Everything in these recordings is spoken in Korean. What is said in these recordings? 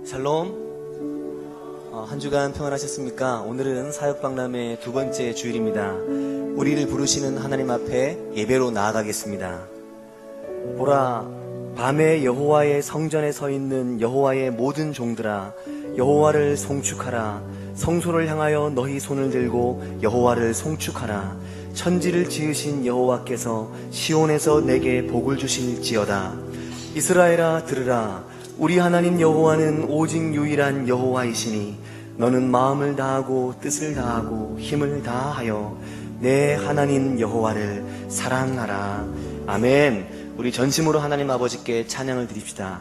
샬롬. 한 주간 평안하셨습니까? 오늘은 사역박람회 두 번째 주일입니다. 우리를 부르시는 하나님 앞에 예배로 나아가겠습니다. 보라, 밤에 여호와의 성전에 서 있는 여호와의 모든 종들아, 여호와를 송축하라. 성소를 향하여 너희 손을 들고 여호와를 송축하라. 천지를 지으신 여호와께서 시온에서 내게 복을 주실지어다. 이스라엘아, 들으라. 우리 하나님 여호와는 오직 유일한 여호와이시니 너는 마음을 다하고 뜻을 다하고 힘을 다하여 내 하나님 여호와를 사랑하라. 아멘. 우리 전심으로 하나님 아버지께 찬양을 드립시다.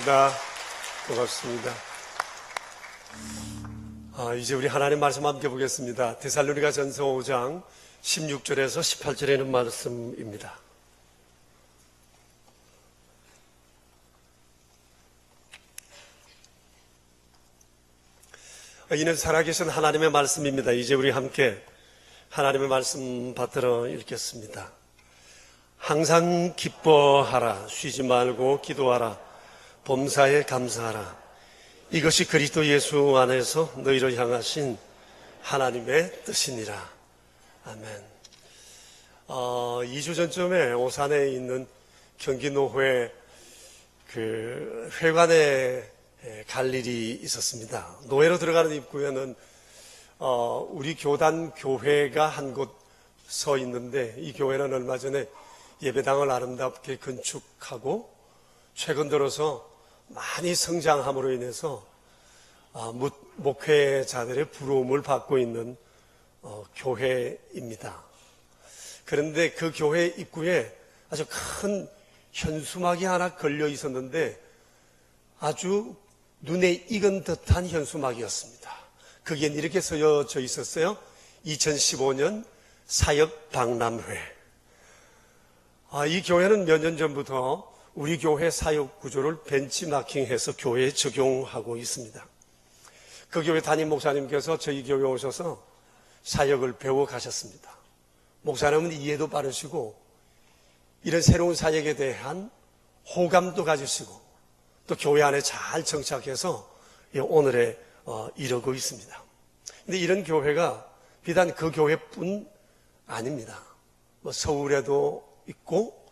고맙습니다. 고맙습니다. 이제 우리 하나님 말씀 함께 보겠습니다. 데살로니가 전서 5장 16절에서 18절에 있는 말씀입니다. 이는 살아계신 하나님의 말씀입니다. 이제 우리 함께 하나님의 말씀 받들어 읽겠습니다. 항상 기뻐하라. 쉬지 말고 기도하라. 범사에 감사하라. 이것이 그리스도 예수 안에서 너희를 향하신 하나님의 뜻이니라. 아멘. 2주 전쯤에 오산에 있는 경기노회 회관에 갈 일이 있었습니다. 노회로 들어가는 입구에는 우리 교단 교회가 한 곳 서 있는데, 이 교회는 얼마 전에 예배당을 아름답게 건축하고 최근 들어서 많이 성장함으로 인해서 목회자들의 부러움을 받고 있는 교회입니다. 그런데 그 교회 입구에 아주 큰 현수막이 하나 걸려 있었는데 아주 눈에 익은 듯한 현수막이었습니다. 거기엔 이렇게 써져 있었어요. 2015년 사역박람회. 이 교회는 몇 년 전부터 우리 교회 사역 구조를 벤치마킹해서 교회에 적용하고 있습니다. 그 교회 담임 목사님께서 저희 교회에 오셔서 사역을 배워 가셨습니다. 목사님은 이해도 빠르시고 이런 새로운 사역에 대한 호감도 가지시고 또 교회 안에 잘 정착해서 오늘에 이르고 있습니다. 근데 이런 교회가 비단 그 교회뿐 아닙니다. 서울에도 있고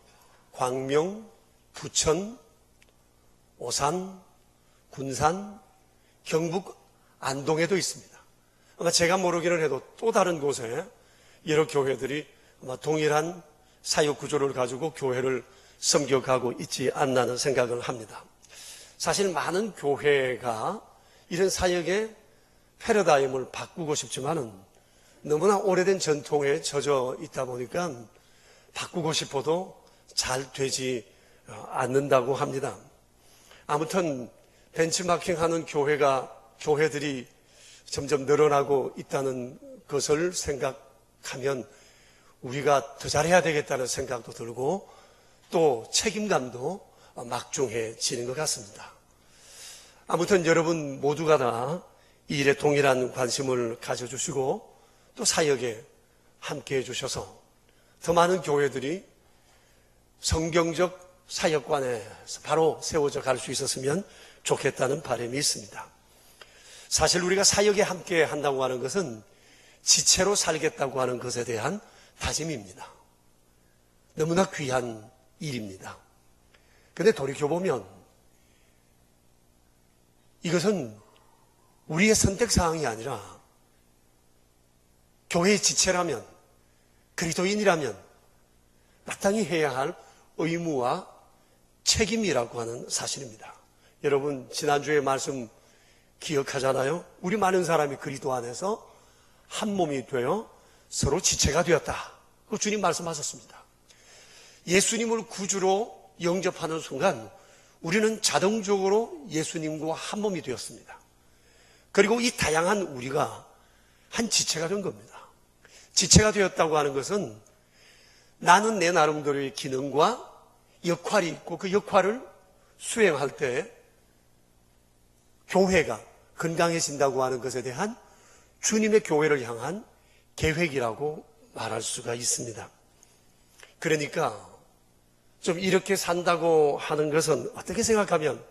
광명, 부천, 오산, 군산, 경북 안동에도 있습니다. 아마 제가 모르기는 해도 또 다른 곳에 여러 교회들이 아마 동일한 사역 구조를 가지고 교회를 섬겨가고 있지 않나는 생각을 합니다. 사실 많은 교회가 이런 사역의 패러다임을 바꾸고 싶지만은 너무나 오래된 전통에 젖어 있다 보니까 바꾸고 싶어도 잘 되지 않는다고 합니다. 아무튼 벤치마킹하는 교회들이 점점 늘어나고 있다는 것을 생각하면 우리가 더 잘해야 되겠다는 생각도 들고 또 책임감도 막중해지는 것 같습니다. 아무튼 여러분 모두가 다 이 일에 동일한 관심을 가져주시고 또 사역에 함께해 주셔서 더 많은 교회들이 성경적 사역관에서 바로 세워져 갈 수 있었으면 좋겠다는 바람이 있습니다. 사실 우리가 사역에 함께 한다고 하는 것은 지체로 살겠다고 하는 것에 대한 다짐입니다. 너무나 귀한 일입니다. 그런데 돌이켜보면 이것은 우리의 선택사항이 아니라 교회의 지체라면, 그리스도인이라면 마땅히 해야 할 의무와 책임이라고 하는 사실입니다. 여러분 지난주에 말씀 기억하잖아요. 우리 많은 사람이 그리스도 안에서 한 몸이 되어 서로 지체가 되었다. 그 주님 말씀하셨습니다. 예수님을 구주로 영접하는 순간 우리는 자동적으로 예수님과 한 몸이 되었습니다. 그리고 이 다양한 우리가 한 지체가 된 겁니다. 지체가 되었다고 하는 것은 나는 내 나름대로의 기능과 역할이 있고 그 역할을 수행할 때 교회가 건강해진다고 하는 것에 대한 주님의 교회를 향한 계획이라고 말할 수가 있습니다. 그러니까 좀 이렇게 산다고 하는 것은 어떻게 생각하면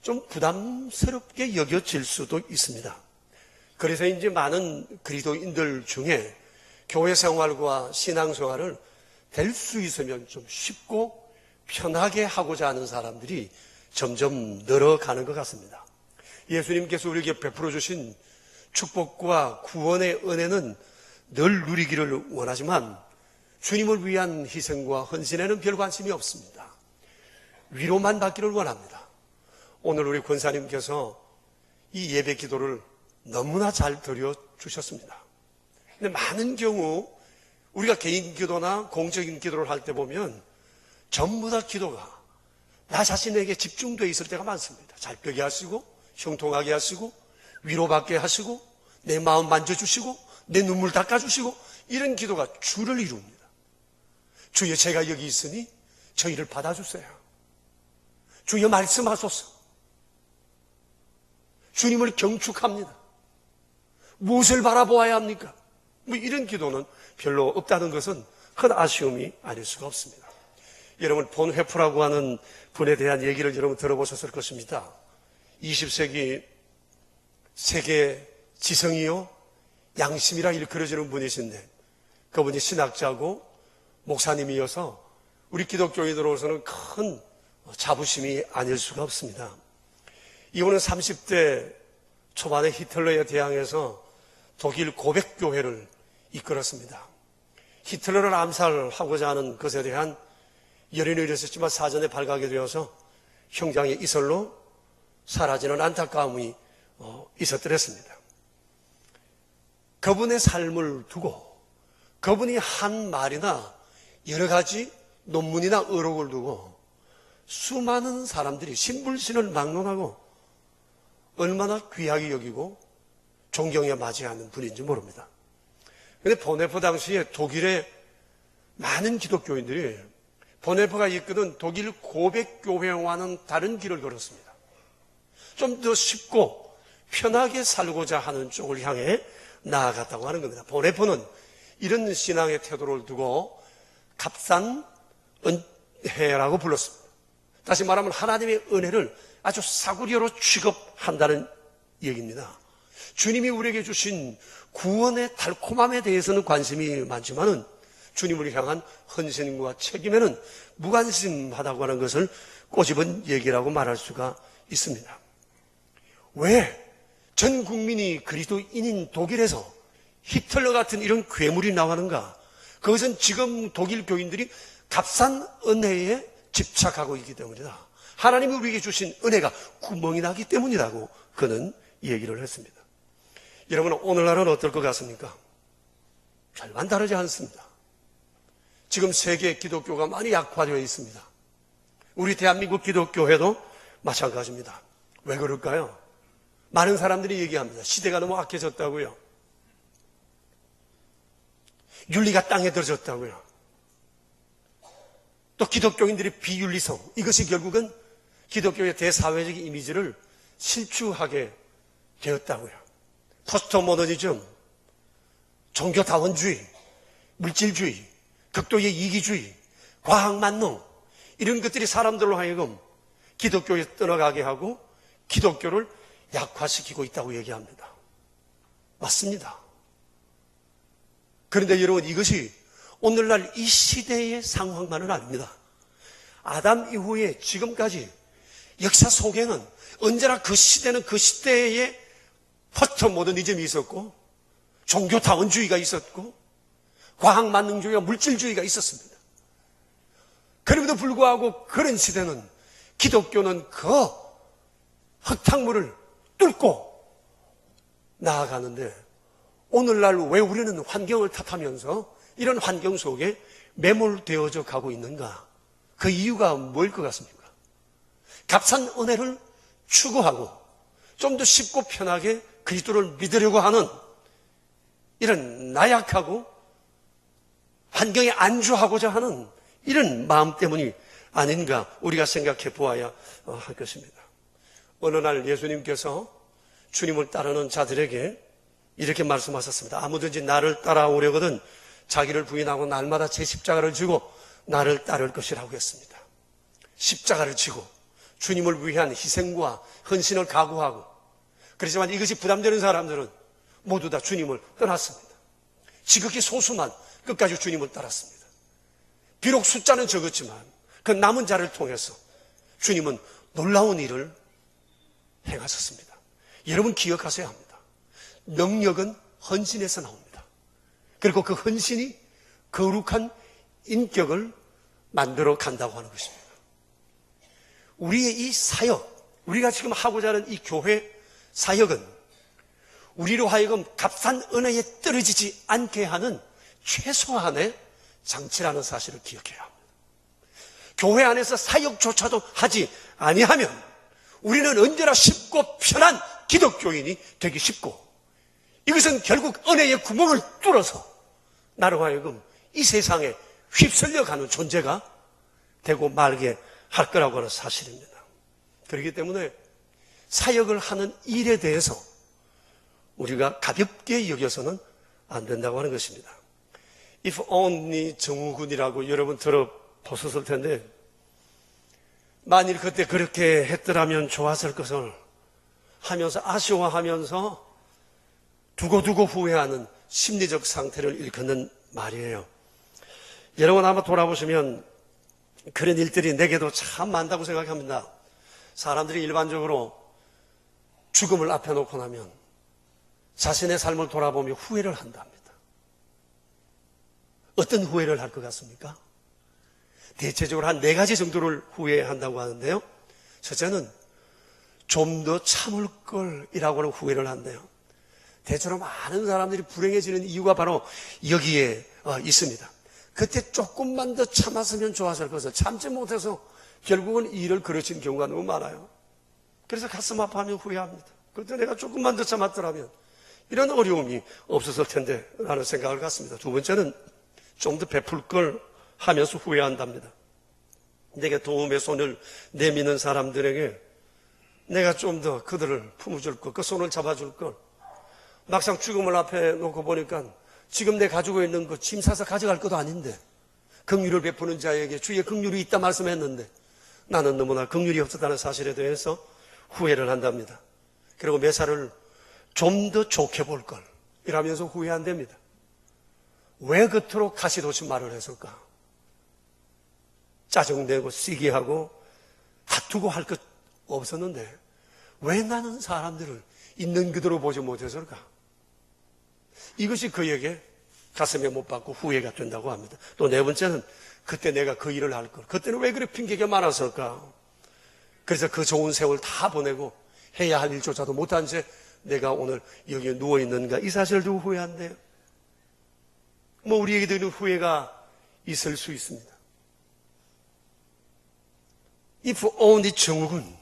좀 부담스럽게 여겨질 수도 있습니다. 그래서 이제 많은 그리스도인들 중에 교회 생활과 신앙생활을 될 수 있으면 좀 쉽고 편하게 하고자 하는 사람들이 점점 늘어가는 것 같습니다. 예수님께서 우리에게 베풀어 주신 축복과 구원의 은혜는 늘 누리기를 원하지만 주님을 위한 희생과 헌신에는 별 관심이 없습니다. 위로만 받기를 원합니다. 오늘 우리 권사님께서 이 예배 기도를 너무나 잘 드려주셨습니다. 근데 많은 경우 우리가 개인 기도나 공적인 기도를 할 때 보면 전부 다 기도가 나 자신에게 집중되어 있을 때가 많습니다. 잘 펴게 하시고, 형통하게 하시고, 위로받게 하시고, 내 마음 만져주시고, 내 눈물 닦아주시고, 이런 기도가 주를 이룹니다. 주여, 제가 여기 있으니 저희를 받아주세요. 주여, 말씀하소서. 주님을 경축합니다. 무엇을 바라보아야 합니까? 뭐 이런 기도는 별로 없다는 것은 큰 아쉬움이 아닐 수가 없습니다. 여러분, 본 회프라고 하는 분에 대한 얘기를 여러분 들어보셨을 것입니다. 20세기 세계 지성이요 양심이라 일컬어지는 분이신데, 그분이 신학자고 목사님이어서 우리 기독교인으로서는 큰 자부심이 아닐 수가 없습니다. 이분은 30대 초반에 히틀러에 대항해서 독일 고백교회를 이끌었습니다. 히틀러를 암살하고자 하는 것에 대한 열의는 일었었지만 사전에 발각이 되어서 형장의 이설로 사라지는 안타까움이 있었더랬습니다. 그분의 삶을 두고 그분이 한 말이나 여러 가지 논문이나 의록을 두고 수많은 사람들이 신불신을 막론하고 얼마나 귀하게 여기고 존경에 맞이하는 분인지 모릅니다. 그런데 보네포 당시에 독일의 많은 기독교인들이 보네포가 이끄는 독일 고백교회와는 다른 길을 걸었습니다. 좀 더 쉽고 편하게 살고자 하는 쪽을 향해 나아갔다고 하는 겁니다. 보네포는 이런 신앙의 태도를 두고 값싼 은혜라고 불렀습니다. 다시 말하면 하나님의 은혜를 아주 사구려로 취급한다는 얘기입니다. 주님이 우리에게 주신 구원의 달콤함에 대해서는 관심이 많지만은 주님을 향한 헌신과 책임에는 무관심하다고 하는 것을 꼬집은 얘기라고 말할 수가 있습니다. 왜 전 국민이 그리스도인인 독일에서 히틀러 같은 이런 괴물이 나가는가? 그것은 지금 독일 교인들이 값싼 은혜에 집착하고 있기 때문이다. 하나님이 우리에게 주신 은혜가 구멍이 나기 때문이라고 그는 얘기를 했습니다. 여러분, 오늘날은 어떨 것 같습니까? 별반 다르지 않습니다. 지금 세계 기독교가 많이 약화되어 있습니다. 우리 대한민국 기독교회도 마찬가지입니다. 왜 그럴까요? 많은 사람들이 얘기합니다. 시대가 너무 악해졌다고요. 윤리가 땅에 들어졌다고요. 또 기독교인들의 비윤리성, 이것이 결국은 기독교의 대사회적 이미지를 실추하게 되었다고요. 포스트 모더니즘, 종교다원주의, 물질주의, 극도의 이기주의, 과학만능, 이런 것들이 사람들로 하여금 기독교에 떠나가게 하고 기독교를 약화시키고 있다고 얘기합니다. 맞습니다. 그런데 여러분, 이것이 오늘날 이 시대의 상황만은 아닙니다. 아담 이후에 지금까지 역사 속에는 언제나 그 시대는 그 시대에 포스트 모더니즘이 있었고 종교다원주의가 있었고 과학만능주의와 물질주의가 있었습니다. 그럼에도 불구하고 그런 시대는 기독교는 그 흙탕물을 뚫고 나아가는데, 오늘날 왜 우리는 환경을 탓하면서 이런 환경 속에 매몰되어져 가고 있는가? 그 이유가 뭐일 것 같습니까? 값싼 은혜를 추구하고 좀 더 쉽고 편하게 그리스도를 믿으려고 하는 이런 나약하고 환경에 안주하고자 하는 이런 마음 때문이 아닌가 우리가 생각해 보아야 할 것입니다. 어느 날 예수님께서 주님을 따르는 자들에게 이렇게 말씀하셨습니다. 아무든지 나를 따라오려거든 자기를 부인하고 날마다 제 십자가를 지고 나를 따를 것이라고 했습니다. 십자가를 지고 주님을 위한 희생과 헌신을 각오하고, 그렇지만 이것이 부담되는 사람들은 모두 다 주님을 떠났습니다. 지극히 소수만 끝까지 주님을 따랐습니다. 비록 숫자는 적었지만 그 남은 자를 통해서 주님은 놀라운 일을 행하셨습니다. 여러분 기억하셔야 합니다. 능력은 헌신에서 나옵니다. 그리고 그 헌신이 거룩한 인격을 만들어 간다고 하는 것입니다. 우리의 이 사역, 우리가 지금 하고자 하는 이 교회 사역은 우리로 하여금 값싼 은혜에 떨어지지 않게 하는 최소한의 장치라는 사실을 기억해야 합니다. 교회 안에서 사역조차도 하지 아니하면 우리는 언제나 쉽고 편한 기독교인이 되기 쉽고, 이것은 결국 은혜의 구멍을 뚫어서 나로 하여금 이 세상에 휩쓸려가는 존재가 되고 말게 할 거라고 하는 사실입니다. 그렇기 때문에 사역을 하는 일에 대해서 우리가 가볍게 여겨서는 안 된다고 하는 것입니다. If only 정우군이라고 여러분 들어보셨을 텐데, 만일 그때 그렇게 했더라면 좋았을 것을 하면서 아쉬워하면서 두고두고 후회하는 심리적 상태를 일컫는 말이에요. 여러분 아마 돌아보시면 그런 일들이 내게도 참 많다고 생각합니다. 사람들이 일반적으로 죽음을 앞에 놓고 나면 자신의 삶을 돌아보며 후회를 한답니다. 어떤 후회를 할 것 같습니까? 대체적으로 한 4가지 정도를 후회한다고 하는데요. 첫째는 좀 더 참을 걸이라고 하는 후회를 한대요. 대체로 많은 사람들이 불행해지는 이유가 바로 여기에 있습니다. 그때 조금만 더 참았으면 좋았을 것을 참지 못해서 결국은 일을 그르친 경우가 너무 많아요. 그래서 가슴 아파하며 후회합니다. 그때 내가 조금만 더 참았더라면 이런 어려움이 없었을 텐데 라는 생각을 갖습니다. 두 번째는 좀 더 베풀 걸 하면서 후회한답니다. 내게 도움의 손을 내미는 사람들에게 내가 좀 더 그들을 품어줄 걸, 그 손을 잡아줄 걸. 막상 죽음을 앞에 놓고 보니까 지금 내 가지고 있는 거 짐 싸서 가져갈 것도 아닌데, 긍휼을 베푸는 자에게 주의 긍휼이 있다 말씀했는데 나는 너무나 긍휼이 없었다는 사실에 대해서 후회를 한답니다. 그리고 매사를 좀 더 좋게 볼 걸 이라면서 후회한답니다. 왜 그토록 가시도치 말을 했을까? 짜증내고 시기하고 다투고 할 것 없었는데 왜 나는 사람들을 있는 그대로 보지 못했을까? 이것이 그에게 가슴에 못 박고 후회가 된다고 합니다. 또 4번째는 그때 내가 그 일을 할 걸, 그때는 왜 그렇게 핑계가 많았을까? 그래서 그 좋은 세월 다 보내고 해야 할 일조차도 못한 채 내가 오늘 여기에 누워있는가, 이 사실을 두고 후회한대요. 우리에게도 이런 후회가 있을 수 있습니다. If only 정욱은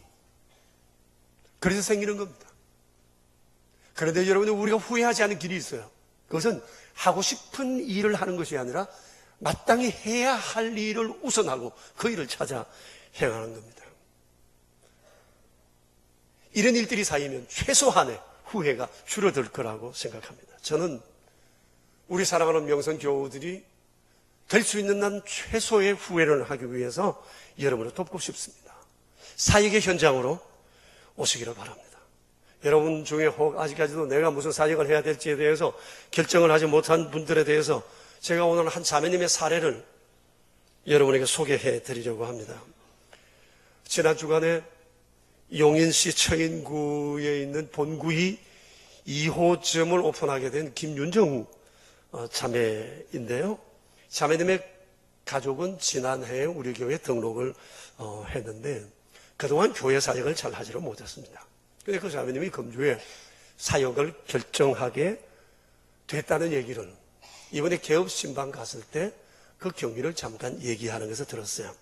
그래서 생기는 겁니다. 그런데 여러분, 우리가 후회하지 않은 길이 있어요. 그것은 하고 싶은 일을 하는 것이 아니라 마땅히 해야 할 일을 우선하고 그 일을 찾아 행하는 겁니다. 이런 일들이 쌓이면 최소한의 후회가 줄어들 거라고 생각합니다. 저는 우리 사랑하는 명성교우들이 될 수 있는 한 최소의 후회를 하기 위해서 여러분을 돕고 싶습니다. 사역의 현장으로 오시기를 바랍니다. 여러분 중에 혹 아직까지도 내가 무슨 사역을 해야 될지에 대해서 결정을 하지 못한 분들에 대해서 제가 오늘 한 자매님의 사례를 여러분에게 소개해 드리려고 합니다. 지난 주간에 용인시 처인구에 있는 본구이 2호점을 오픈하게 된 김윤정 자매인데요. 자매님의 가족은 지난해에 우리 교회에 등록을 했는데 그동안 교회 사역을 잘 하지를 못했습니다. 그런데 그 자매님이 금주에 사역을 결정하게 됐다는 얘기를 이번에 개업신방 갔을 때 그 경위를 잠깐 얘기하는 것을 들었어요.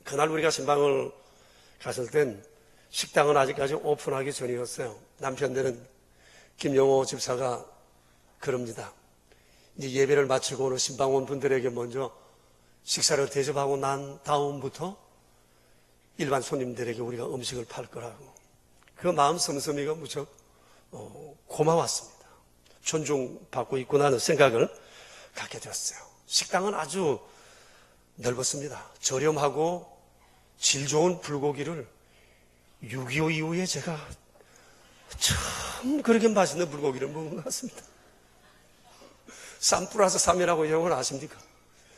그날 우리가 신방을 갔을 땐 식당은 아직까지 오픈하기 전이었어요. 남편 되는 김영호 집사가 그럽니다. 이제 예배를 마치고 오는 신방원 분들에게 먼저 식사를 대접하고 난 다음부터 일반 손님들에게 우리가 음식을 팔 거라고. 그 마음 씀씀이가 무척 고마웠습니다. 존중받고 있구나는 생각을 갖게 되었어요. 식당은 아주 넓었습니다. 저렴하고 질 좋은 불고기를 6.25 이후에 제가 참 그렇게 맛있는 불고기를 먹은 것 같습니다. 쌈 플러스 3이라고 여러분 아십니까?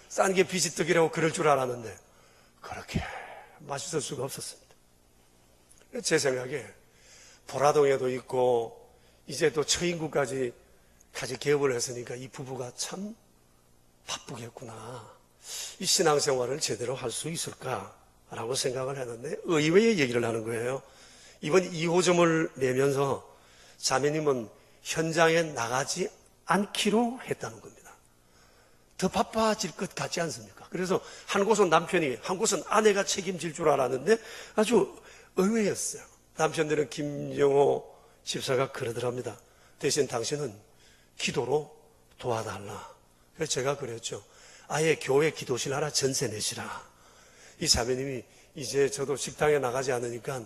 싼 게 비지떡이라고 그럴 줄 알았는데 그렇게 맛있을 수가 없었습니다. 제 생각에 보라동에도 있고 이제 또 처인구까지 같이 개업을 했으니까 이 부부가 참 바쁘겠구나. 이 신앙생활을 제대로 할 수 있을까라고 생각을 했는데 의외의 얘기를 하는 거예요. 이번 2호점을 내면서 자매님은 현장에 나가지 않기로 했다는 겁니다. 더 바빠질 것 같지 않습니까? 그래서 한 곳은 남편이, 한 곳은 아내가 책임질 줄 알았는데 아주 의외였어요. 남편들은 김영호 집사가 그러더랍니다. 대신 당신은 기도로 도와달라. 그래서 제가 그랬죠. 아예 교회 기도실 하나 전세 내시라. 이 자매님이 이제 저도 식당에 나가지 않으니까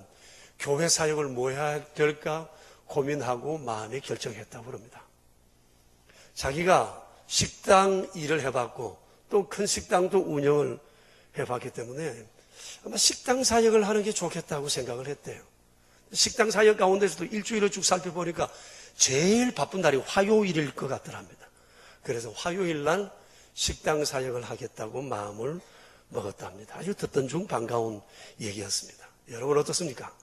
교회 사역을 뭐 해야 될까 고민하고 마음에 결정했다고 그럽니다. 자기가 식당 일을 해봤고 또 큰 식당도 운영을 해봤기 때문에 아마 식당 사역을 하는 게 좋겠다고 생각을 했대요. 식당 사역 가운데서도 일주일을 쭉 살펴보니까 제일 바쁜 날이 화요일일 것 같더랍니다. 그래서 화요일 날 식당 사역을 하겠다고 마음을 먹었답니다. 아주 듣던 중 반가운 얘기였습니다. 여러분 어떻습니까?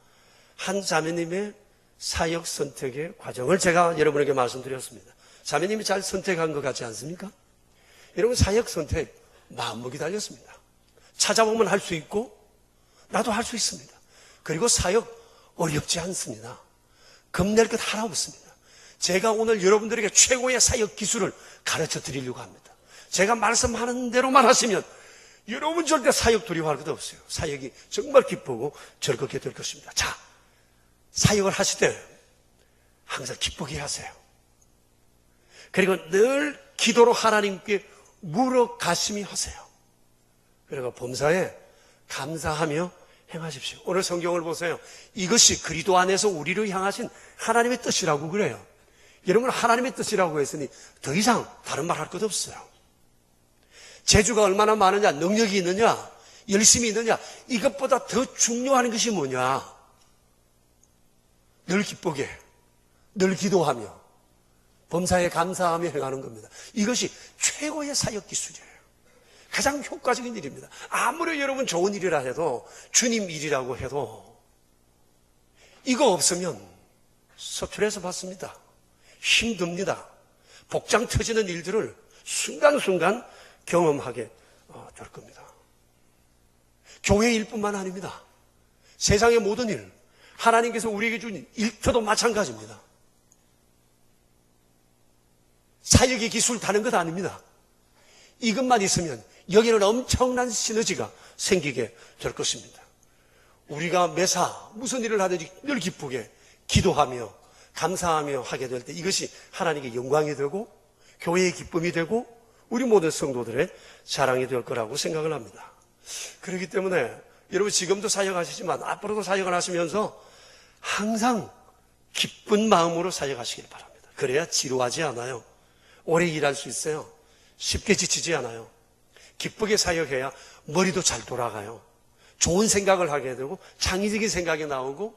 한 자매님의 사역 선택의 과정을 제가 여러분에게 말씀드렸습니다. 자매님이 잘 선택한 것 같지 않습니까? 여러분 사역 선택 마음먹이 달렸습니다. 찾아보면 할 수 있고 나도 할 수 있습니다. 그리고 사역 어렵지 않습니다. 겁낼 것 하나 없습니다. 제가 오늘 여러분들에게 최고의 사역 기술을 가르쳐 드리려고 합니다. 제가 말씀하는 대로만 하시면 여러분 절대 사역 두려워할 것도 없어요. 사역이 정말 기쁘고 즐겁게 될 것입니다. 자, 사역을 하실 때 항상 기쁘게 하세요. 그리고 늘 기도로 하나님께 물어가심히 하세요. 그리고 범사에 감사하며 행하십시오. 오늘 성경을 보세요. 이것이 그리스도 안에서 우리를 향하신 하나님의 뜻이라고 그래요. 여러분 하나님의 뜻이라고 했으니 더 이상 다른 말 할 것 없어요. 재주가 얼마나 많으냐, 능력이 있느냐, 열심히 있느냐, 이것보다 더 중요한 것이 뭐냐? 늘 기쁘게, 늘 기도하며 범사에 감사하며 행하는 겁니다. 이것이 최고의 사역 기술이에요. 가장 효과적인 일입니다. 아무리 여러분 좋은 일이라 해도, 주님 일이라고 해도 이거 없으면 스트레스 받습니다. 힘듭니다. 복장 터지는 일들을 순간순간 경험하게 될 겁니다. 교회 일뿐만 아닙니다. 세상의 모든 일, 하나님께서 우리에게 준 일터도 마찬가지입니다. 사역의 기술 다른 것 아닙니다. 이것만 있으면 여기는 엄청난 시너지가 생기게 될 것입니다. 우리가 매사 무슨 일을 하든지 늘 기쁘게 기도하며 감사하며 하게 될 때 이것이 하나님께 영광이 되고 교회의 기쁨이 되고 우리 모든 성도들의 자랑이 될 거라고 생각을 합니다. 그렇기 때문에 여러분 지금도 사역하시지만 앞으로도 사역을 하시면서 항상 기쁜 마음으로 사역하시길 바랍니다. 그래야 지루하지 않아요. 오래 일할 수 있어요. 쉽게 지치지 않아요. 기쁘게 사역해야 머리도 잘 돌아가요. 좋은 생각을 하게 되고 창의적인 생각이 나오고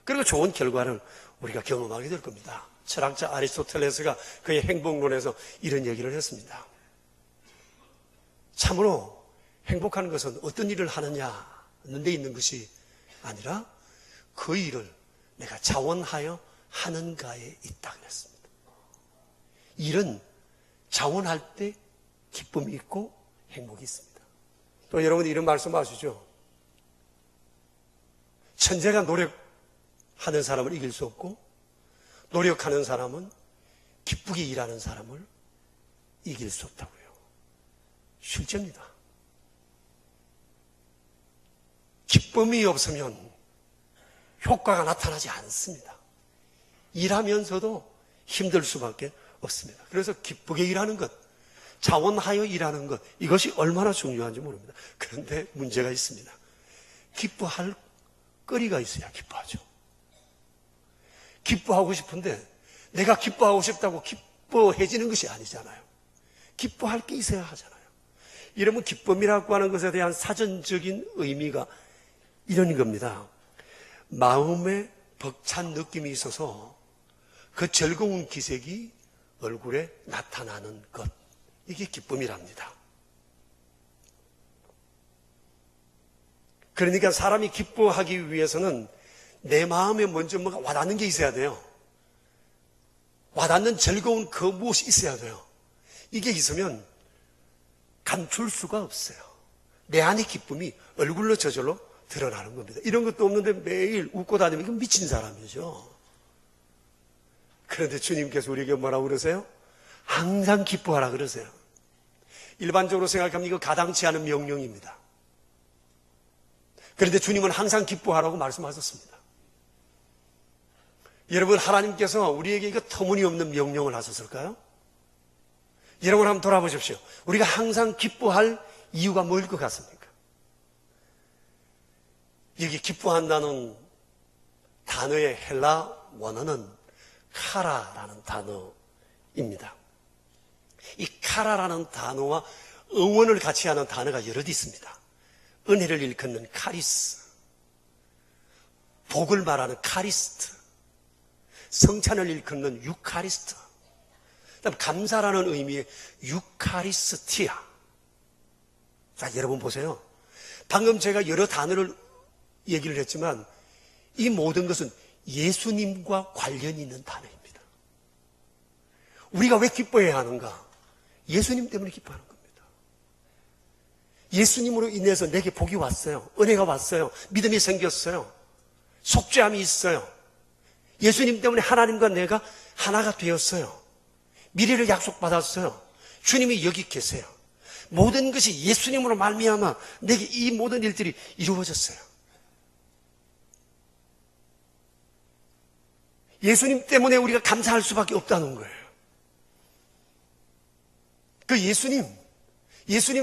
그리고 좋은 결과를 우리가 경험하게 될 겁니다. 철학자 아리스토텔레스가 그의 행복론에서 이런 얘기를 했습니다. 참으로 행복한 것은 어떤 일을 하느냐는 데 있는 것이 아니라 그 일을 내가 자원하여 하는가에 있다 그랬습니다. 일은 자원할 때 기쁨이 있고 행복이 있습니다. 또 여러분 이런 말씀 아시죠? 천재가 노력하는 사람을 이길 수 없고 노력하는 사람은 기쁘게 일하는 사람을 이길 수 없다고요. 실제입니다. 기쁨이 없으면 효과가 나타나지 않습니다. 일하면서도 힘들 수밖에 없습니다. 그래서 기쁘게 일하는 것, 자원하여 일하는 것, 이것이 얼마나 중요한지 모릅니다. 그런데 문제가 있습니다. 기뻐할 거리가 있어야 기뻐하죠. 기뻐하고 싶은데 내가 기뻐하고 싶다고 기뻐해지는 것이 아니잖아요. 기뻐할 게 있어야 하잖아요. 이러면 기쁨이라고 하는 것에 대한 사전적인 의미가 이런 겁니다. 마음에 벅찬 느낌이 있어서 그 즐거운 기색이 얼굴에 나타나는 것, 이게 기쁨이랍니다. 그러니까 사람이 기뻐하기 위해서는 내 마음에 먼저 뭐가 와닿는 게 있어야 돼요. 와닿는 즐거운 그 무엇이 있어야 돼요. 이게 있으면 감출 수가 없어요. 내 안의 기쁨이 얼굴로 저절로 드러나는 겁니다. 이런 것도 없는데 매일 웃고 다니면 이건 미친 사람이죠. 그런데 주님께서 우리에게 뭐라고 그러세요? 항상 기뻐하라 그러세요. 일반적으로 생각하면 이거 가당치 않은 명령입니다. 그런데 주님은 항상 기뻐하라고 말씀하셨습니다. 여러분, 하나님께서 우리에게 이거 터무니없는 명령을 하셨을까요? 여러분 한번 돌아보십시오. 우리가 항상 기뻐할 이유가 뭐일 것 같습니까? 여기 기뻐한다는 단어의 헬라 원어는 카라라는 단어입니다. 이 카라라는 단어와 응원을 같이 하는 단어가 여럿 있습니다. 은혜를 일컫는 카리스, 복을 말하는 카리스트, 성찬을 일컫는 유카리스트, 그다음 감사라는 의미의 유카리스티아. 자, 여러분 보세요. 방금 제가 여러 단어를 얘기를 했지만 이 모든 것은 예수님과 관련이 있는 단어입니다. 우리가 왜 기뻐해야 하는가? 예수님 때문에 기뻐하는 겁니다. 예수님으로 인해서 내게 복이 왔어요. 은혜가 왔어요. 믿음이 생겼어요. 속죄함이 있어요. 예수님 때문에 하나님과 내가 하나가 되었어요. 미래를 약속받았어요. 주님이 여기 계세요. 모든 것이 예수님으로 말미암아 내게 이 모든 일들이 이루어졌어요. 예수님 때문에 우리가 감사할 수밖에 없다는 거예요. 그 예수님이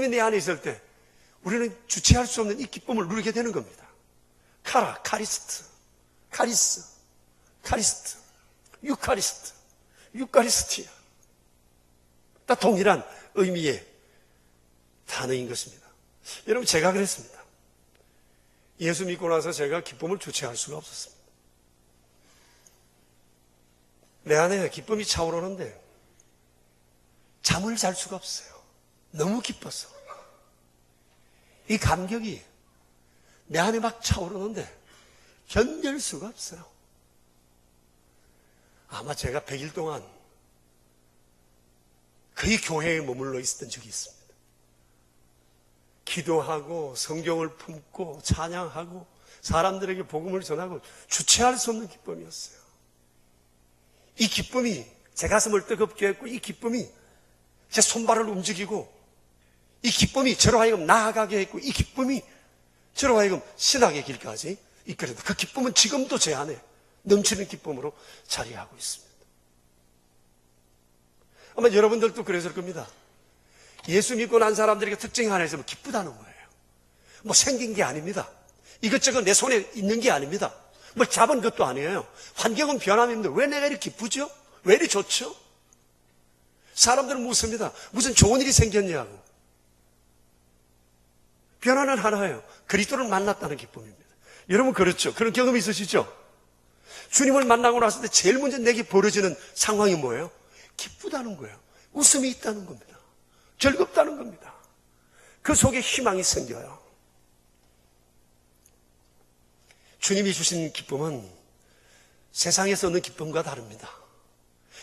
내 안에 있을 때 우리는 주체할 수 없는 이 기쁨을 누리게 되는 겁니다. 카라, 카리스트, 카리스, 카리스트, 유카리스트, 유카리스티아. 다 동일한 의미의 단어인 것입니다. 여러분, 제가 그랬습니다. 예수 믿고 나서 제가 기쁨을 주체할 수가 없었습니다. 내 안에 기쁨이 차오르는데 잠을 잘 수가 없어요. 너무 기뻤어. 이 감격이 내 안에 막 차오르는데 견딜 수가 없어요. 아마 제가 100일 동안 거의 교회에 머물러 있었던 적이 있습니다. 기도하고 성경을 품고 찬양하고 사람들에게 복음을 전하고 주체할 수 없는 기쁨이었어요. 이 기쁨이 제 가슴을 뜨겁게 했고, 이 기쁨이 제 손발을 움직이고, 이 기쁨이 저로 하여금 나아가게 했고, 이 기쁨이 저로 하여금 신학의 길까지 이끌어다. 그 기쁨은 지금도 제 안에 넘치는 기쁨으로 자리하고 있습니다. 아마 여러분들도 그랬을 겁니다. 예수 믿고 난 사람들에게 특징이 하나 있으면 기쁘다는 거예요. 뭐 생긴 게 아닙니다. 이것저것 내 손에 있는 게 아닙니다. 뭘 잡은 것도 아니에요. 환경은 변함입니다. 왜 내가 이렇게 기쁘죠? 왜 이렇게 좋죠? 사람들은 묻습니다. 무슨 좋은 일이 생겼냐고. 변화는 하나예요. 그리스도를 만났다는 기쁨입니다. 여러분 그렇죠? 그런 경험이 있으시죠? 주님을 만나고 났을 때 제일 먼저 내게 벌어지는 상황이 뭐예요? 기쁘다는 거예요. 웃음이 있다는 겁니다. 즐겁다는 겁니다. 그 속에 희망이 생겨요. 주님이 주신 기쁨은 세상에서 얻는 기쁨과 다릅니다.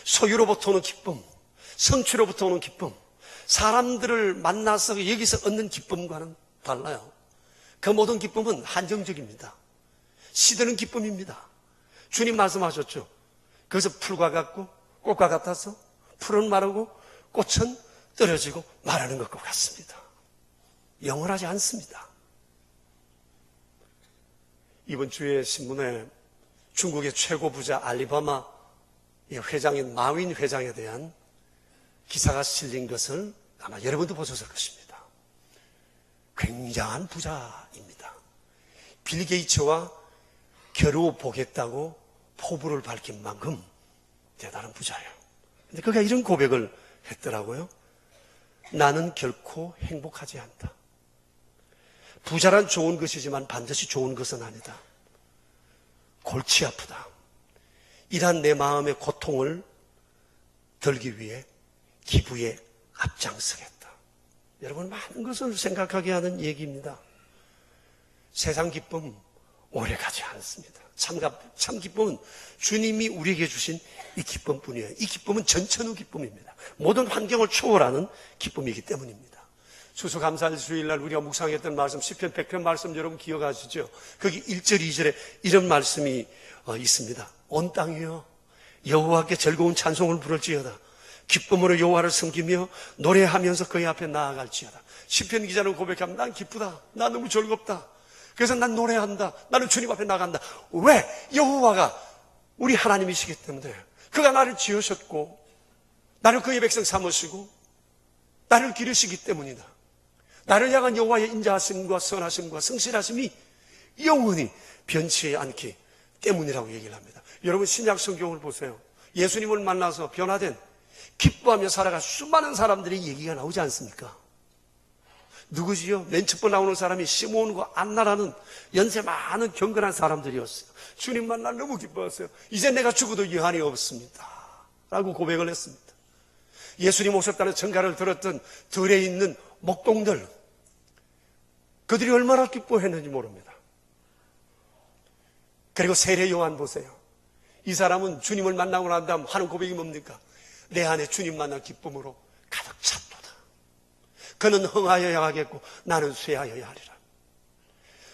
소유로부터 오는 기쁨, 성취로부터 오는 기쁨, 사람들을 만나서 여기서 얻는 기쁨과는 달라요. 그 모든 기쁨은 한정적입니다. 시드는 기쁨입니다. 주님 말씀하셨죠. 그래서 풀과 같고 꽃과 같아서 풀은 마르고 꽃은 떨어지고 마르는 것과 같습니다. 영원하지 않습니다. 이번 주에 신문에 중국의 최고 부자 알리바마 회장인 마윈 회장에 대한 기사가 실린 것을 아마 여러분도 보셨을 것입니다. 굉장한 부자입니다. 빌 게이츠와 겨루 보겠다고 포부를 밝힌 만큼 대단한 부자예요. 근데 그가 이런 고백을 했더라고요. 나는 결코 행복하지 않다. 부자란 좋은 것이지만 반드시 좋은 것은 아니다. 골치 아프다. 이러한 내 마음의 고통을 덜기 위해 기부에 앞장서겠다. 여러분, 많은 것을 생각하게 하는 얘기입니다. 세상 기쁨 오래 가지 않습니다. 참 기쁨은 주님이 우리에게 주신 이 기쁨뿐이에요. 이 기쁨은 전천후 기쁨입니다. 모든 환경을 초월하는 기쁨이기 때문입니다. 추수감사절 주일날 우리가 묵상했던 말씀, 시편 100편 말씀 여러분 기억하시죠? 거기 1절, 2절에 이런 말씀이 있습니다. 온 땅이여 여호와께 즐거운 찬송을 부를지어다. 기쁨으로 여호와를 섬기며 노래하면서 그의 앞에 나아갈지어다. 시편 기자는 고백하면 난 기쁘다. 난 너무 즐겁다. 그래서 난 노래한다. 나는 주님 앞에 나간다. 왜? 여호와가 우리 하나님이시기 때문에. 그가 나를 지으셨고 나를 그의 백성 삼으시고 나를 기르시기 때문이다. 나를 향한 여호와의 인자하심과 선하심과 성실하심이 영원히 변치 않기 때문이라고 얘기를 합니다. 여러분 신약 성경을 보세요. 예수님을 만나서 변화된 기뻐하며 살아갈 수많은 사람들의 얘기가 나오지 않습니까? 누구지요? 맨 첫 번 나오는 사람이 시몬과 안나라는 연세 많은 경건한 사람들이었어요. 주님 만나 너무 기뻐했어요. 이제 내가 죽어도 여한이 없습니다 라고 고백을 했습니다. 예수님 오셨다는 전가를 들었던 들에 있는 목동들, 그들이 얼마나 기뻐했는지 모릅니다. 그리고 세례 요한 보세요. 이 사람은 주님을 만나고 난 다음 하는 고백이 뭡니까? 내 안에 주님 만난 기쁨으로 가득 찼도다. 그는 흥하여야 하겠고 나는 쇠하여야 하리라.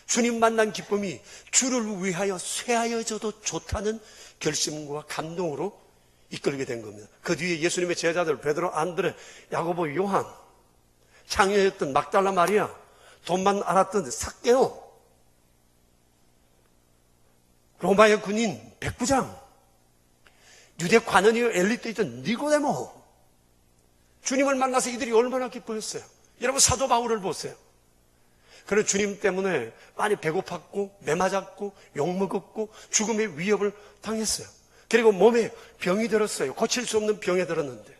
주님 만난 기쁨이 주를 위하여 쇠하여져도 좋다는 결심과 감동으로 이끌게 된 겁니다. 그 뒤에 예수님의 제자들 베드로, 안드레, 야고보, 요한, 창녀였던 막달라 마리아, 돈만 알았던 삭개오, 로마의 군인 백부장, 유대 관원이요 엘리트에 있던 니고데모, 주님을 만나서 이들이 얼마나 기뻐했어요. 여러분 사도 바울을 보세요. 그는 주님 때문에 많이 배고팠고 매맞았고 욕먹었고 죽음의 위협을 당했어요. 그리고 몸에 병이 들었어요. 고칠 수 없는 병에 들었는데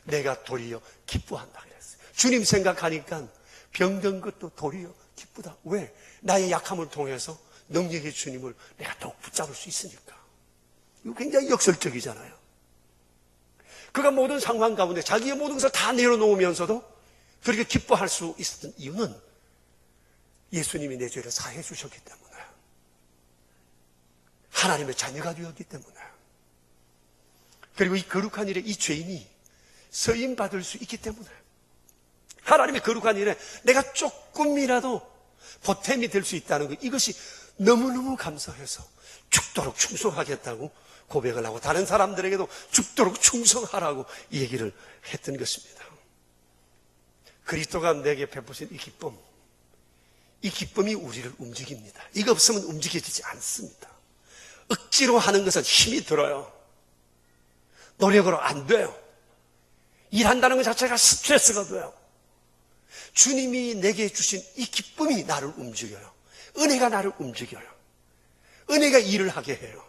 내가 도리어 기뻐한다 그랬어요. 주님 생각하니까 병든 것도 도리어 기쁘다. 왜? 나의 약함을 통해서 능력의 주님을 내가 더욱 붙잡을 수 있으니까. 이거 굉장히 역설적이잖아요. 그가 모든 상황 가운데 자기의 모든 것을 다 내려놓으면서도 그렇게 기뻐할 수 있었던 이유는 예수님이 내 죄를 사해 주셨기 때문에, 하나님의 자녀가 되었기 때문에, 그리고 이 거룩한 일에 이 죄인이 서임받을 수 있기 때문에, 하나님의 거룩한 일에 내가 조금이라도 보탬이 될 수 있다는 것, 이것이 너무너무 감사해서 죽도록 충성하겠다고 고백을 하고 다른 사람들에게도 죽도록 충성하라고 얘기를 했던 것입니다. 그리스도가 내게 베푸신 이 기쁨이 우리를 움직입니다. 이거 없으면 움직여지지 않습니다. 억지로 하는 것은 힘이 들어요. 노력으로 안 돼요. 일한다는 것 자체가 스트레스가 돼요. 주님이 내게 주신 이 기쁨이 나를 움직여요. 은혜가 나를 움직여요. 은혜가 일을 하게 해요.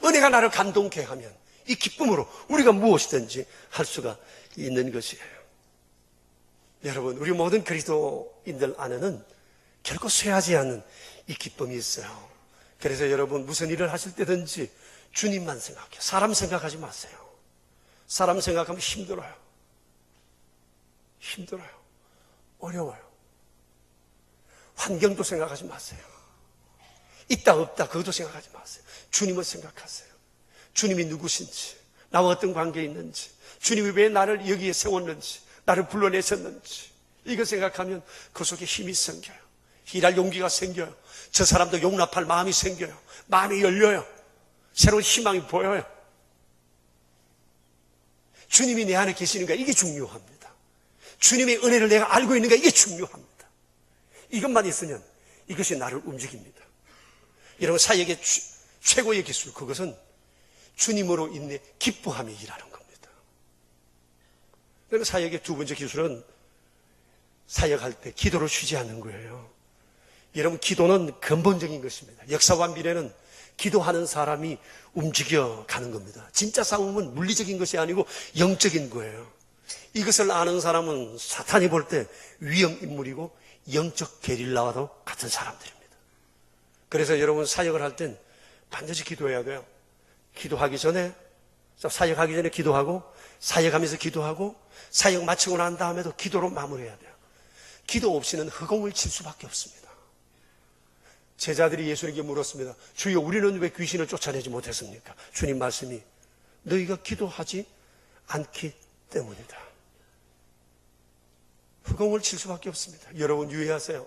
은혜가 나를 감동케 하면 이 기쁨으로 우리가 무엇이든지 할 수가 있는 것이에요. 여러분, 우리 모든 그리스도인들 안에는 결코 쇠하지 않는 이 기쁨이 있어요. 그래서 여러분 무슨 일을 하실 때든지 주님만 생각해요. 사람 생각하지 마세요. 사람 생각하면 힘들어요. 어려워요. 환경도 생각하지 마세요. 있다 없다 그것도 생각하지 마세요. 주님을 생각하세요. 주님이 누구신지, 나와 어떤 관계에 있는지, 주님이 왜 나를 여기에 세웠는지, 나를 불러내셨는지, 이거 생각하면 그 속에 힘이 생겨요. 일할 용기가 생겨요. 저 사람도 용납할 마음이 생겨요. 마음이 열려요. 새로운 희망이 보여요. 주님이 내 안에 계시는가, 이게 중요합니다. 주님의 은혜를 내가 알고 있는가, 이게 중요합니다. 이것만 있으면 이것이 나를 움직입니다. 여러분, 사역의 최고의 기술, 그것은 주님으로 인해 기뻐하며 일하는 겁니다. 그러면 사역의 두 번째 기술은 사역할 때 기도로 쉬지 않는 거예요. 여러분, 기도는 근본적인 것입니다. 역사와 미래는 기도하는 사람이 움직여가는 겁니다. 진짜 싸움은 물리적인 것이 아니고 영적인 거예요. 이것을 아는 사람은 사탄이 볼 때 위험 인물이고 영적 게릴라와도 같은 사람들입니다. 그래서 여러분 사역을 할 땐 반드시 기도해야 돼요. 기도하기 전에, 사역하기 전에 기도하고, 사역하면서 기도하고, 사역 마치고 난 다음에도 기도로 마무리해야 돼요. 기도 없이는 허공을 칠 수밖에 없습니다. 제자들이 예수님께 물었습니다. 주여, 우리는 왜 귀신을 쫓아내지 못했습니까? 주님 말씀이 너희가 기도하지 않기 때문이다. 허공을 칠 수밖에 없습니다. 여러분 유의하세요.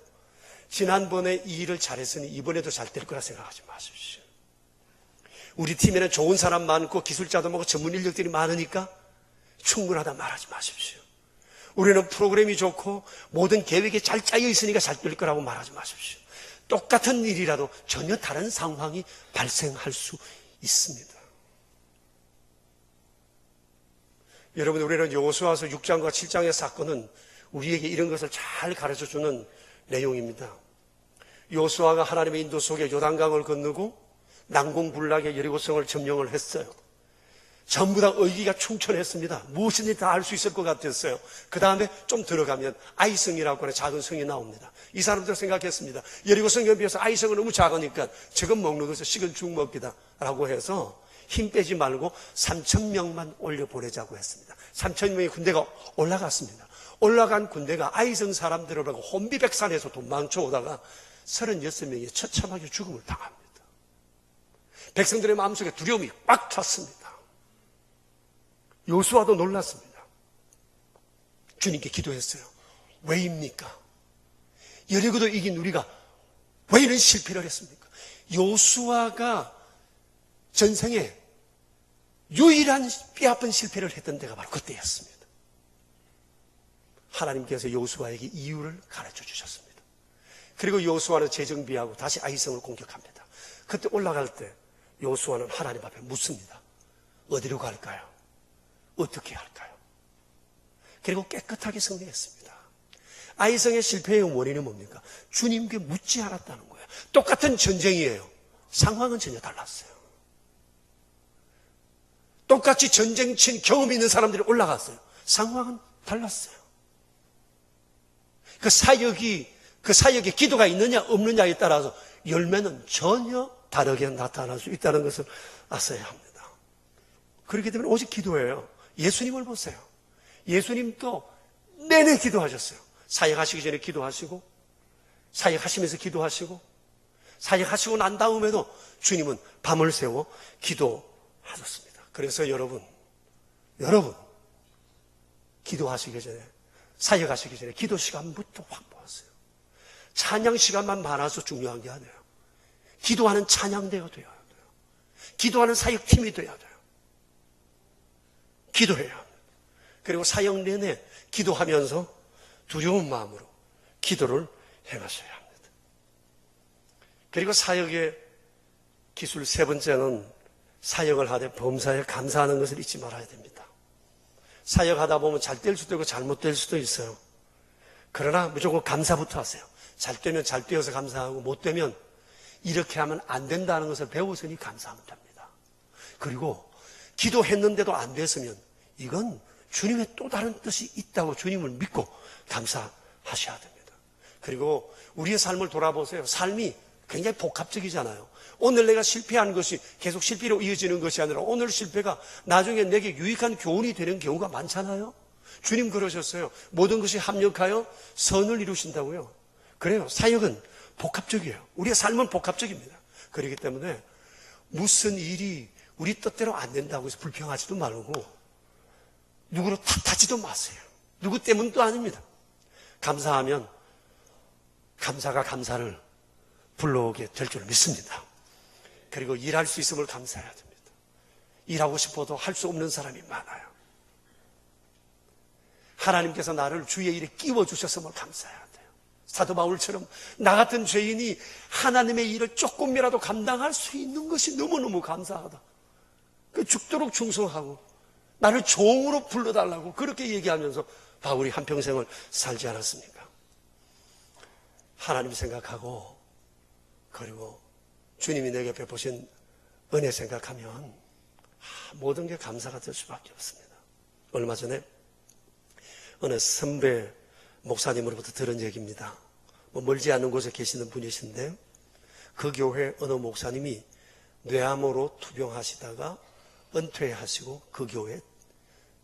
지난번에 이 일을 잘했으니 이번에도 잘 될 거라 생각하지 마십시오. 우리 팀에는 좋은 사람 많고 기술자도 많고 전문 인력들이 많으니까 충분하다 말하지 마십시오. 우리는 프로그램이 좋고 모든 계획이 잘 짜여 있으니까 잘 될 거라고 말하지 마십시오. 똑같은 일이라도 전혀 다른 상황이 발생할 수 있습니다. 여러분, 우리는 여호수아서 6장과 7장의 사건은 우리에게 이런 것을 잘 가르쳐주는 내용입니다. 여호수아가 하나님의 인도 속에 요단강을 건너고 난공불락의 여리고성을 점령을 했어요. 전부 다 의기가 충천했습니다. 무엇이든지 다 할 수 있을 것 같았어요. 그 다음에 좀 들어가면 아이성이라고 하는 작은 성이 나옵니다. 이 사람들 생각했습니다. 여리고성에 비해서 아이성은 너무 작으니까 저건 먹는 것을 식은 죽 먹기다 라고 해서 힘 빼지 말고 3,000명만 올려보내자고 했습니다. 3,000명의 군대가 올라갔습니다. 올라간 군대가 아이성 사람들을 하고 혼비백산에서 도망쳐 오다가 36명이 처참하게 죽음을 당합니다. 백성들의 마음속에 두려움이 꽉 찼습니다. 여호수아도 놀랐습니다. 주님께 기도했어요. 왜입니까? 여리고도 이긴 우리가 왜 이런 실패를 했습니까? 여호수아가 전생에 유일한 뼈아픈 실패를 했던 데가 바로 그때였습니다. 하나님께서 여호수아에게 이유를 가르쳐 주셨습니다. 그리고 여호수아는 재정비하고 다시 아이성을 공격합니다. 그때 올라갈 때 여호수아는 하나님 앞에 묻습니다. 어디로 갈까요? 어떻게 할까요? 그리고 깨끗하게 승리했습니다. 아이성의 실패의 원인은 뭡니까? 주님께 묻지 않았다는 거예요. 똑같은 전쟁이에요. 상황은 전혀 달랐어요. 똑같이 전쟁 친 경험 있는 사람들이 올라갔어요. 상황은 달랐어요. 그 사역에 기도가 있느냐 없느냐에 따라서 열매는 전혀 다르게 나타날 수 있다는 것을 아셔야 합니다. 그렇기 때문에 오직 기도예요. 예수님을 보세요. 예수님도 내내 기도하셨어요. 사역하시기 전에 기도하시고, 사역하시면서 기도하시고, 사역하시고 난 다음에도 주님은 밤을 새워 기도하셨습니다. 그래서 여러분, 기도하시기 전에, 사역하시기 전에 기도 시간부터 확보하세요. 찬양 시간만 많아서 중요한 게 아니에요. 기도하는 찬양대가 되어야 돼요. 기도하는 사역팀이 돼야 돼요. 기도해야 합니다. 그리고 사역 내내 기도하면서 두려운 마음으로 기도를 행하셔야 합니다. 그리고 사역의 기술 세 번째는 사역을 하되 범사에 감사하는 것을 잊지 말아야 됩니다. 사역하다 보면 잘 될 수도 있고 잘못될 수도 있어요. 그러나 무조건 감사부터 하세요. 잘 되면 잘 되어서 감사하고 못 되면 이렇게 하면 안 된다는 것을 배웠으니 감사하면 됩니다. 그리고 기도했는데도 안 됐으면 이건 주님의 또 다른 뜻이 있다고 주님을 믿고 감사하셔야 됩니다. 그리고 우리의 삶을 돌아보세요. 삶이 굉장히 복합적이잖아요. 오늘 내가 실패한 것이 계속 실패로 이어지는 것이 아니라 오늘 실패가 나중에 내게 유익한 교훈이 되는 경우가 많잖아요. 주님 그러셨어요. 모든 것이 합력하여 선을 이루신다고요. 그래요. 사역은 복합적이에요. 우리의 삶은 복합적입니다. 그렇기 때문에 무슨 일이 우리 뜻대로 안 된다고 해서 불평하지도 말고 누구를 탓하지도 마세요. 누구 때문도 아닙니다. 감사하면 감사가 감사를 불러오게 될 줄 믿습니다. 그리고 일할 수 있음을 감사해야 됩니다. 일하고 싶어도 할 수 없는 사람이 많아요. 하나님께서 나를 주의 일에 끼워주셨음을 감사해야 돼요. 사도 바울처럼 나 같은 죄인이 하나님의 일을 조금이라도 감당할 수 있는 것이 너무너무 감사하다. 그 죽도록 충성하고 나를 종으로 불러달라고 그렇게 얘기하면서 바울이 한평생을 살지 않았습니까? 하나님 생각하고 그리고 주님이 내게 베푸신 은혜 생각하면 모든 게 감사가 될 수밖에 없습니다. 얼마 전에 어느 선배 목사님으로부터 들은 얘기입니다. 멀지 않은 곳에 계시는 분이신데 그 교회 어느 목사님이 뇌암으로 투병하시다가 은퇴하시고 그 교회에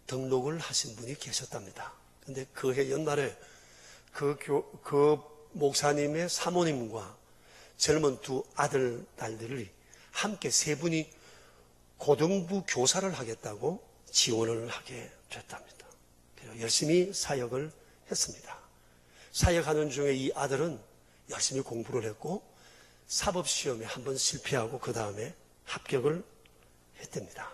등록을 하신 분이 계셨답니다. 근데 그 해 연말에 그 목사님의 사모님과 젊은 두 아들, 딸들이 함께 세 분이 고등부 교사를 하겠다고 지원을 하게 됐답니다. 그래서 열심히 사역을 했습니다. 사역하는 중에 이 아들은 열심히 공부를 했고 사법시험에 한번 실패하고 그 다음에 합격을 했답니다.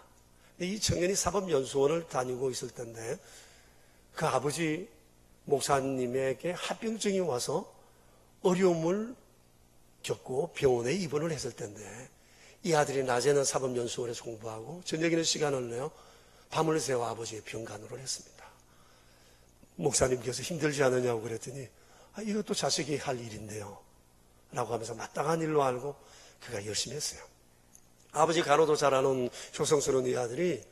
이 청년이 사법연수원을 다니고 있을 텐데 그 아버지 목사님에게 합병증이 와서 어려움을 겪고 병원에 입원을 했을 텐데 이 아들이 낮에는 사법연수원에서 공부하고 저녁에는 시간을 내어 밤을 새워 아버지의 병간호를 했습니다. 목사님께서 힘들지 않느냐고 그랬더니 이것도 자식이 할 일인데요 라고 하면서 마땅한 일로 알고 그가 열심히 했어요. 아버지 간호도 잘하는 효성스러운 이 아들이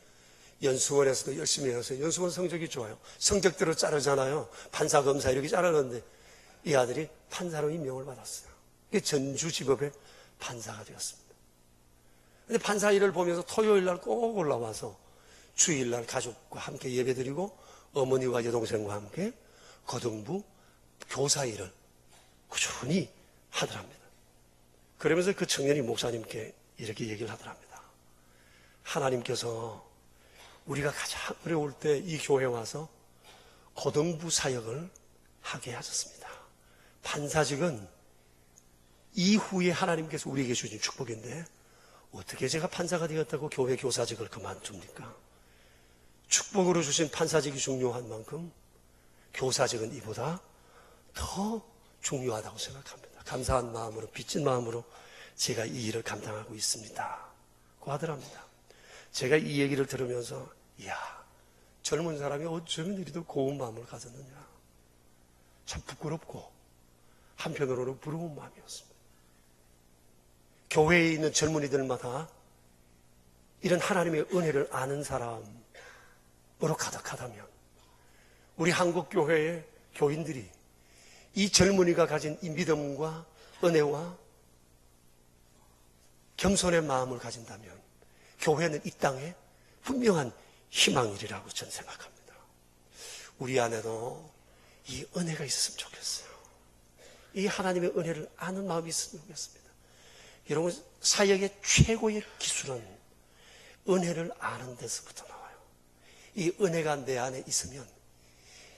연수원에서도 열심히 해서 연수원 성적이 좋아요. 성적대로 자르잖아요. 판사, 검사 이렇게 자르는데 이 아들이 판사로 임명을 받았어요. 전주지법의 판사가 되었습니다. 근데 판사 일을 보면서 토요일 날 꼭 올라와서 주일 날 가족과 함께 예배드리고 어머니와 여동생과 함께 거등부 교사 일을 꾸준히 하더랍니다. 그러면서 그 청년이 목사님께 이렇게 얘기를 하더랍니다. 하나님께서 우리가 가장 어려울 때 이 교회에 와서 거등부 사역을 하게 하셨습니다. 판사직은 이후에 하나님께서 우리에게 주신 축복인데 어떻게 제가 판사가 되었다고 교회 교사직을 그만둡니까? 축복으로 주신 판사직이 중요한 만큼 교사직은 이보다 더 중요하다고 생각합니다. 감사한 마음으로, 빚진 마음으로 제가 이 일을 감당하고 있습니다 고 하더랍니다. 제가 이 얘기를 들으면서 이야, 젊은 사람이 어쩌면 이리도 고운 마음을 가졌느냐, 참 부끄럽고 한편으로는 부러운 마음이었습니다. 교회에 있는 젊은이들마다 이런 하나님의 은혜를 아는 사람으로 가득하다면 우리 한국교회의 교인들이 이 젊은이가 가진 이 믿음과 은혜와 겸손의 마음을 가진다면 교회는 이 땅에 분명한 희망이라고 저는 생각합니다. 우리 안에도 이 은혜가 있었으면 좋겠어요. 이 하나님의 은혜를 아는 마음이 있으면 좋겠습니다. 여러분, 사역의 최고의 기술은 은혜를 아는 데서부터 나와요. 이 은혜가 내 안에 있으면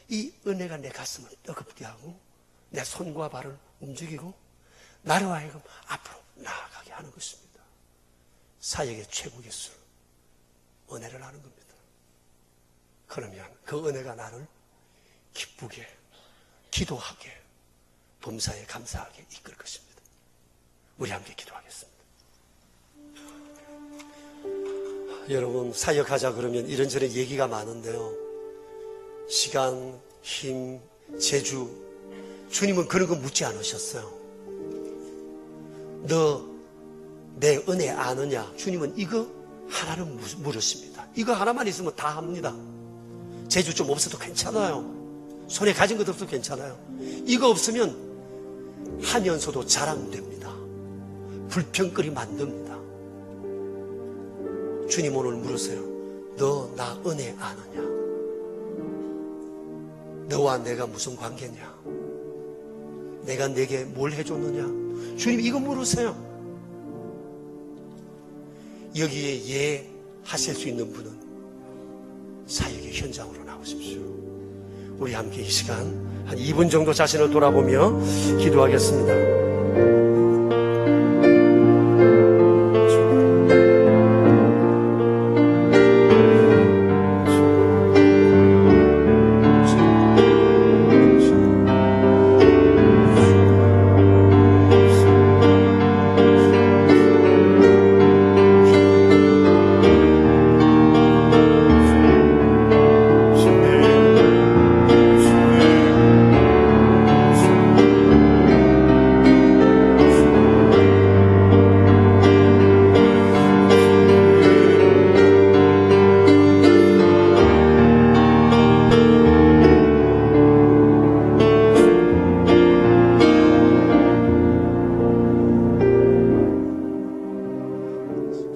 이 은혜가 내 가슴을 뜨겁게 하고 내 손과 발을 움직이고 나로 하여금 앞으로 나아가게 하는 것입니다. 사역의 최고 기술, 은혜를 아는 겁니다. 그러면 그 은혜가 나를 기쁘게, 기도하게, 범사에 감사하게 이끌 것입니다. 우리 함께 기도하겠습니다. 여러분, 사역하자 그러면 이런저런 얘기가 많은데요. 시간, 힘, 재주, 주님은 그런 거 묻지 않으셨어요. 너 내 은혜 아느냐? 주님은 이거 하나를 물으십니다. 이거 하나만 있으면 다 합니다. 재주 좀 없어도 괜찮아요. 손에 가진 것 없어도 괜찮아요. 이거 없으면 하면서도 자랑됩니다. 불평거리 만듭니다. 주님 오늘 물으세요. 너 나 은혜 아느냐? 너와 내가 무슨 관계냐? 내가 내게 뭘 해줬느냐? 주님 이거 물으세요. 여기에 예 하실 수 있는 분은 사역의 현장으로 나오십시오. 우리 함께 이 시간 한 2분 정도 자신을 돌아보며 기도하겠습니다.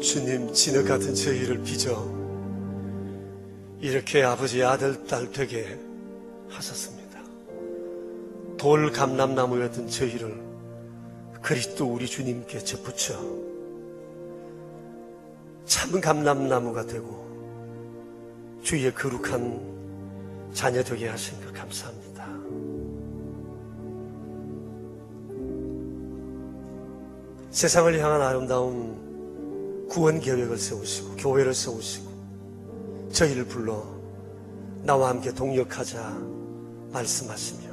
주님, 진흙 같은 저희를 빚어 이렇게 아버지 아들 딸 되게 하셨습니다. 돌 감람나무였던 저희를 그리스도 우리 주님께 접붙여 참 감람나무가 되고 주의 거룩한 자녀 되게 하신 것 감사합니다. 세상을 향한 아름다운 구원 계획을 세우시고 교회를 세우시고 저희를 불러 나와 함께 동역하자 말씀하시며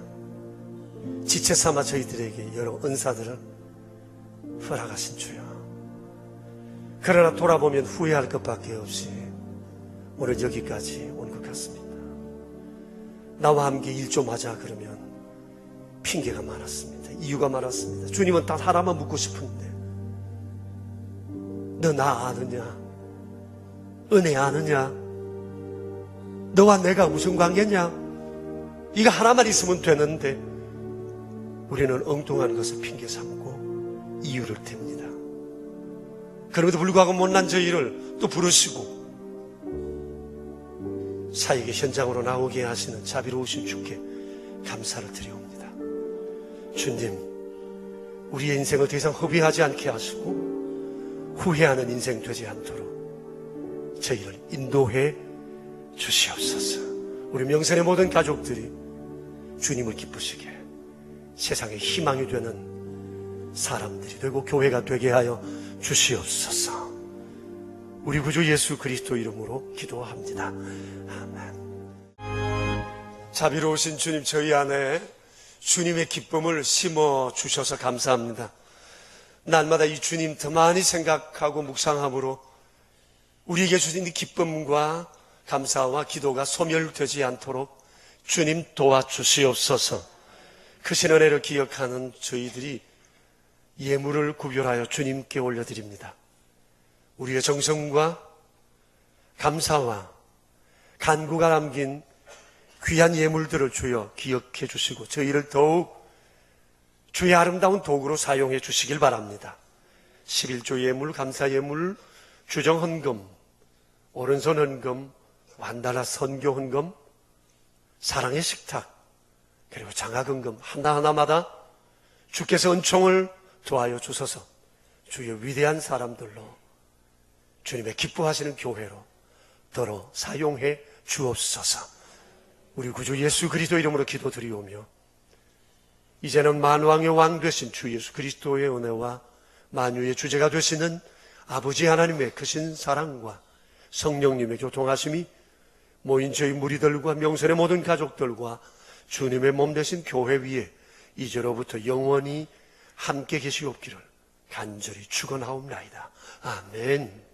지체 삼아 저희들에게 여러 은사들을 허락하신 주여. 그러나 돌아보면 후회할 것밖에 없이 오늘 여기까지 온 것 같습니다. 나와 함께 일 좀 하자 그러면 핑계가 많았습니다. 이유가 많았습니다. 주님은 딱 하나만 묻고 싶은데, 너 나 아느냐? 은혜 아느냐? 너와 내가 무슨 관계냐? 이거 하나만 있으면 되는데 우리는 엉뚱한 것을 핑계 삼고 이유를 댑니다. 그럼에도 불구하고 못난 저희를 또 부르시고 사역의 현장으로 나오게 하시는 자비로우신 주께 감사를 드리옵니다. 주님, 우리의 인생을 더 이상 허비하지 않게 하시고 후회하는 인생 되지 않도록 저희를 인도해 주시옵소서. 우리 명선의 모든 가족들이 주님을 기쁘시게 세상의 희망이 되는 사람들이 되고 교회가 되게 하여 주시옵소서. 우리 구주 예수 그리스도 이름으로 기도합니다. 아멘. 자비로우신 주님, 저희 안에 주님의 기쁨을 심어 주셔서 감사합니다. 날마다 이 주님 더 많이 생각하고 묵상함으로 우리에게 주신 이 기쁨과 감사와 기도가 소멸되지 않도록 주님 도와주시옵소서. 크신 은혜를 기억하는 저희들이 예물을 구별하여 주님께 올려드립니다. 우리의 정성과 감사와 간구가 담긴 귀한 예물들을 주여 기억해 주시고 저희를 더욱 주의 아름다운 도구로 사용해 주시길 바랍니다. 11조 예물, 감사 예물, 주정 헌금, 오른손 헌금, 완달라 선교 헌금, 사랑의 식탁, 그리고 장학 헌금 하나하나마다 주께서 은총을 도하여 주셔서 주의 위대한 사람들로 주님의 기뻐하시는 교회로 더러 사용해 주옵소서. 우리 구주 예수 그리스도 이름으로 기도드리오며 이제는 만왕의 왕 되신 주 예수 그리스도의 은혜와 만유의 주제가 되시는 아버지 하나님의 크신 사랑과 성령님의 교통하심이 모인 저희 무리들과 명선의 모든 가족들과 주님의 몸 되신 교회 위에 이제로부터 영원히 함께 계시옵기를 간절히 축원하옵나이다. 아멘.